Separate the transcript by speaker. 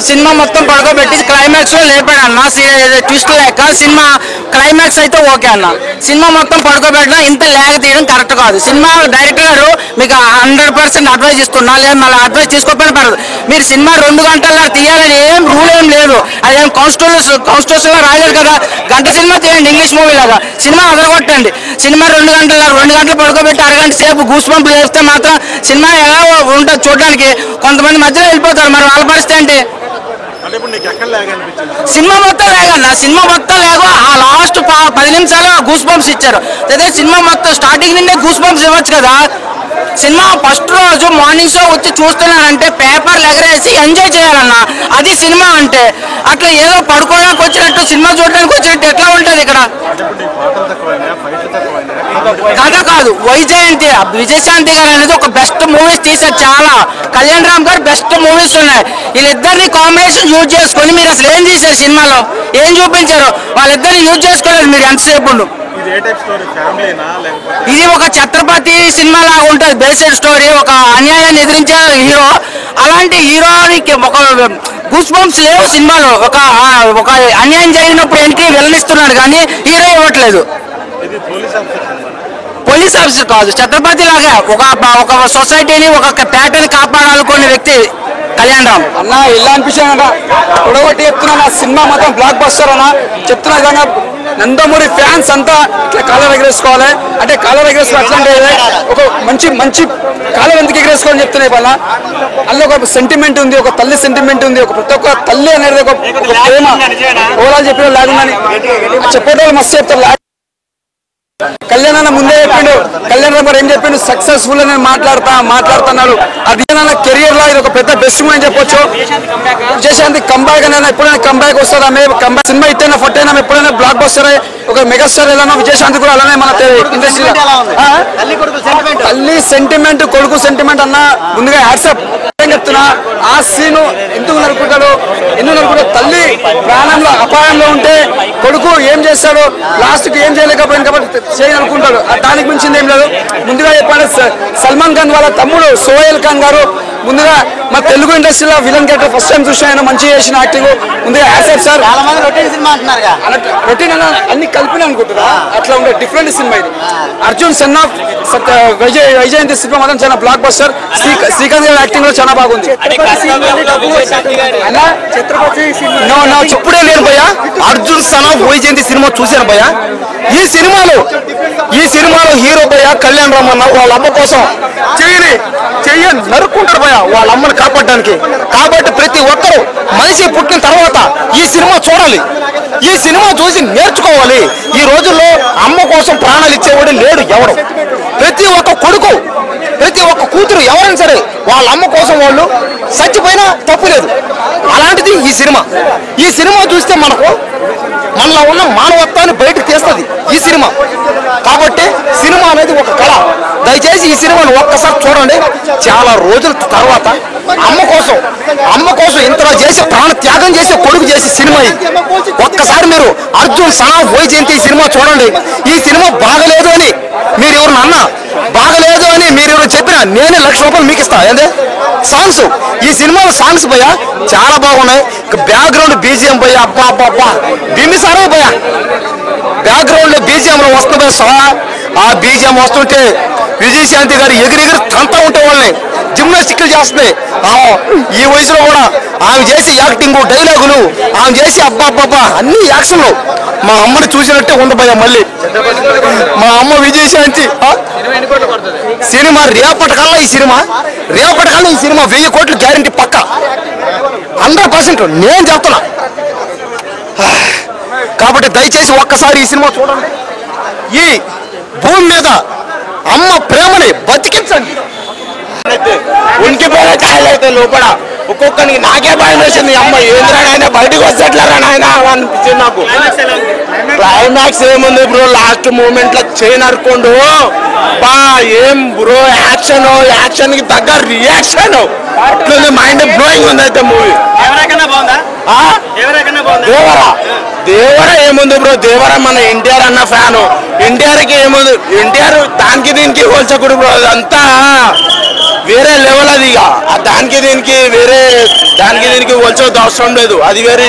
Speaker 1: Cinema మొత్తం పడుకోబెట్టి climax లో లేపాడు అన్న. ట్విస్ట్ లేక సినిమా క్లైమాక్స్ అయితే ఓకే అన్న. సినిమా మొత్తం పడుకోబెట్టడం ఇంత ల్యాగ్ తీయడం కరెక్ట్ కాదు. సినిమా డైరెక్టర్ గారు మీకు 100% అడ్వైజ్ చేసుకున్నా లేదా మళ్ళీ అడ్వైజ్ చేసుకోకపోయినా పడదు. మీరు సినిమా 2 గంటల్లో తీయాలని ఏం రూల్ ఏం లేదు. అదేం కాన్స్టిట్యూషన్ లో రాలేదు కదా. గంట సినిమా తీయండి ఇంగ్లీష్ మూవీ లాగా, సినిమా అదరగొట్టండి. సినిమా 2 గంటలు పడుకోబెట్టి అరగంట సేపు గూస్ బంప్ చేస్తే మాత్రం సినిమా ఎలా ఉంటుంది చూడడానికి. కొంతమంది మధ్యలో వెళ్ళిపోతారు, మరి వాళ్ళ పరిస్థితి ఏంటి? సినిమా మొత్తం లేగన్న, సినిమా మొత్తం లేక ఆ లాస్ట్ 10 నిమిషాలు గూస్ బంప్స్ ఇచ్చారు. అదే సినిమా మొత్తం స్టార్టింగ్ నుండే గూస్ బంప్స్ ఇవ్వచ్చు కదా. సినిమా ఫస్ట్ రోజు మార్నింగ్ షో వచ్చి చూస్తున్నానంటే పేపర్లు ఎగరేసి ఎంజాయ్ చేయాలన్న, అది సినిమా అంటే. అట్లా ఏదో పడుకోవడానికి వచ్చినట్టు సినిమా చూడడానికి వచ్చినట్టు ఎట్లా ఉంటుంది ఇక్కడ? కథ కాదు, వైజయంతి విజయశాంతి గారు అనేది ఒక బెస్ట్ మూవీస్ తీసారు. చాలా కళ్యాణ్ రామ్ గారు బెస్ట్ మూవీస్ ఉన్నాయి. వీళ్ళిద్దరిని కాంబినేషన్ యూజ్ చేసుకొని మీరు అసలు ఏం చేశారు? సినిమాలో ఏం చూపించారు? వాళ్ళిద్దరిని యూజ్ చేసుకోలేదు మీరు ఎంతసేపు. ఇది ఒక ఛత్రపతి సినిమా లాగా ఉంటుంది, బేస్డ్ స్టోరీ. ఒక అన్యాయాన్ని ఎదిరించే హీరో, అలాంటి హీరోకి ఒక గూస్ బంప్స్ లేవు సినిమాలో. ఒక అన్యాయం జరిగినప్పుడు ఎంట్రీ వెళ్ళనిస్తున్నాడు కానీ హీరో ఇవ్వట్లేదు. పోలీస్ ఆఫీసర్ కాదు, ఛత్రపతి లాగా ఒక సొసైటీని ఒక పేటని కాపాడాలనుకునే వ్యక్తి కళ్యాణ్ రామ్
Speaker 2: అన్న. ఇలా అనిపించాను పొడగొట్టి చెప్తున్నా, సినిమా మాత్రం బ్లాక్ బస్టర్ అన్న చెప్తున్నా విధంగా. నందమూరి ఫ్యాన్స్ అంతా ఇట్లా కాలర్ ఎగరేసుకోవాలి అంటే కాలర్ ఎగరేసుకోవాలి. అట్లాంటి ఒక మంచి కాలర్ ఎందుకు ఎగరేసుకోవాలని చెప్తున్నాయి వాళ్ళ. అందులో ఒక సెంటిమెంట్ ఉంది, ఒక తల్లి సెంటిమెంట్ ఉంది. ఒక ప్రతి ఒక్క తల్లి అనేది ఒక ప్రేమ ఓవరాల్ చెప్పిన లాగుందని చెప్పేటోళ్ళు మస్తు చెప్తారు. కళ్యాణ్ అన్న ముందే చెప్పిండు, కళ్యాణ్ రామ్ గారు ఏం చెప్పిండు, సక్సెస్ఫుల్ అని మాట్లాడుతున్నాడు. అది నా కెరియర్ లో ఇది ఒక పెద్ద బెస్ట్ మూవీ అని చెప్పొచ్చు. విజయశాంతి కంబ్యాక్ అయినా ఎప్పుడైనా కంబ్యాక్ వస్తుంది. ఆమె కంబ్యాక్ సినిమా ఇట్ అయినా ఫట్ అయినా ఎప్పుడైనా బ్లాక్ బస్టర్ ఒక మెగాస్టార్ ఎలానో విజయశాంతి కూడా అలానే మన ఇండస్ట్రీలో తల్లి సెంటిమెంట్ కొడుకు సెంటిమెంట్ అన్న. ముందుగా హ్యాట్సప్ చెప్తున్నా. ఆ సీను ఎందుకు నరుకుంటాడు తల్లి ప్రాణంలో అపాయంలో ఉంటే కొడుకు ఏం చేస్తాడు, లాస్ట్ కి ఏం చేయలేకపోయింది కాబట్టి చేయనుకుంటాడు. దానికి మించింది ఏం లేదు. ముందుగా చెప్పాలి, సల్మాన్ ఖాన్ వాళ్ళ తమ్ముడు సోహెల్ ఖాన్ గారు ముందుగా మా తెలుగు ఇండస్ట్రీలో విలన్ క్యారెక్టర్ ఫస్ట్ టైం చూసాను. మంచిగా చేసిన యాక్టింగ్. ముందుగా యాక్సెప్ట్ సార్. రొటీన్ అన్ని కలిపిన అనుకుంటున్నా, అట్లా ఉండే డిఫరెంట్ సినిమా ఇది. Arjun son of Vyjayanthi cinema మాత్రం చాలా బ్లాక్ బస్టర్. శ్రీకాంత్ గారి యాక్టింగ్ లో చాలా బాగుంది.
Speaker 1: చెప్పుడే లేరు భయ్యా. Arjun son of Vyjayanthi cinema చూశాను భయ్యా. ఈ సినిమాలో హీరో భయ్యా కళ్యాణ్ రామ్ అన్న వాళ్ళ అమ్మ కోసం చెయ్యి నరుక్కుంటారు భయ్యా వాళ్ళ అమ్మని కాపాడడానికి. కాబట్టి ప్రతి ఒక్కరూ మనిషి పుట్టిన తర్వాత ఈ సినిమా చూడాలి, ఈ సినిమా చూసి నేర్చుకోవాలి. ఈ రోజుల్లో అమ్మ కోసం ప్రాణాలు ఇచ్చేవాడు లేడు ఎవడు. ప్రతి ఒక్క కొడుకు, ప్రతి ఒక్క కూతురు ఎవరైనా సరే వాళ్ళ అమ్మ కోసం వాళ్ళు చచ్చిపోయినా తప్పు లేదు. అలాంటిది ఈ సినిమా చూస్తే మనలో ఉన్న మానవత్వాన్ని బయటకు తీస్తుంది ఈ సినిమా. కాబట్టి సినిమా అనేది ఒక కళ. దయచేసి ఈ సినిమాను ఒక్కసారి చూడండి. చాలా రోజుల తర్వాత అమ్మ కోసం ఇంతలో చేసి ప్రాణ త్యాగం చేసే కొడుకు చేసే సినిమా ఇది. ఒక్కసారి మీరు అర్జున్ సన్ ఆఫ్ వైజయంతి ఈ సినిమా చూడండి. ఈ సినిమా బాగలేదు అని మీరు ఎవరు అన్నా, బాగలేదు అని మీరు ఎవరు చెప్పినా నేనే ₹1,00,000 మీకు ఇస్తా. ఏందే సాంగ్స్, ఈ సినిమాలో సాంగ్స్ భయ్యా చాలా బాగున్నాయి. బ్యాక్గ్రౌండ్ బీజిఎం భయ్యా అబ్బా బింబిసారా భయ్యా. బ్యాక్గ్రౌండ్ లో బీజిఎం వస్తుంది భయ్యా. ఆ బీజిఎం వస్తుంటే విజయశాంతి గారు ఎగిరి తంతా ఉంటే వాళ్ళని జిమ్నాస్టిక్లు చేస్తున్నాయి. ఈ వయసులో కూడా ఆమె చేసి యాక్టింగ్, డైలాగులు ఆమె చేసి అబ్బా అన్ని యాక్షన్లు మా అమ్మని చూసినట్టే ఉంది భయ్యా. మళ్ళీ మా అమ్మ విజయశాంతి సినిమా రేపటికల్లా ఈ సినిమా 1000 కోట్లు గ్యారంటీ పక్క 100% నేను చెప్తున్నా. కాబట్టి దయచేసి ఒక్కసారి ఈ సినిమా చూడండి. ఈ భూమి మీద అమ్మ ప్రేమని బతికించండి. ఉనికిపోయిన కాయలైతే లోపల ఒక్కొక్కరికి నాకే భయం వేసింది. అమ్మ ఏంద్రాయన బయటకు వచ్చేట్లారా నాయన అనిపించింది నాకు. క్లైమాక్స్ ఏముంది బ్రో, లాస్ట్ మూమెంట్ లో చేయనరుకోండు బా ఏం బ్రో, యాక్షన్ కి తగ్గ రియాక్షన్ అట్లుంది. మైండ్ బ్లోయింగ్ ఉంది అయితే మూవీ. దేవరా
Speaker 3: దేవర ఏముంది బ్రో, దేవర మన ఎన్టీఆర్ అన్న ఫ్యాను. ఎన్టీఆర్కి ఏముంది, ఎన్టీఆర్ దానికి దీనికి పోల్చకూడదు బ్రో, అదంతా వేరే లెవెల్ అది. ఇక దానికి దీనికి పోల్చవద్దు అవసరం లేదు, అది వేరే.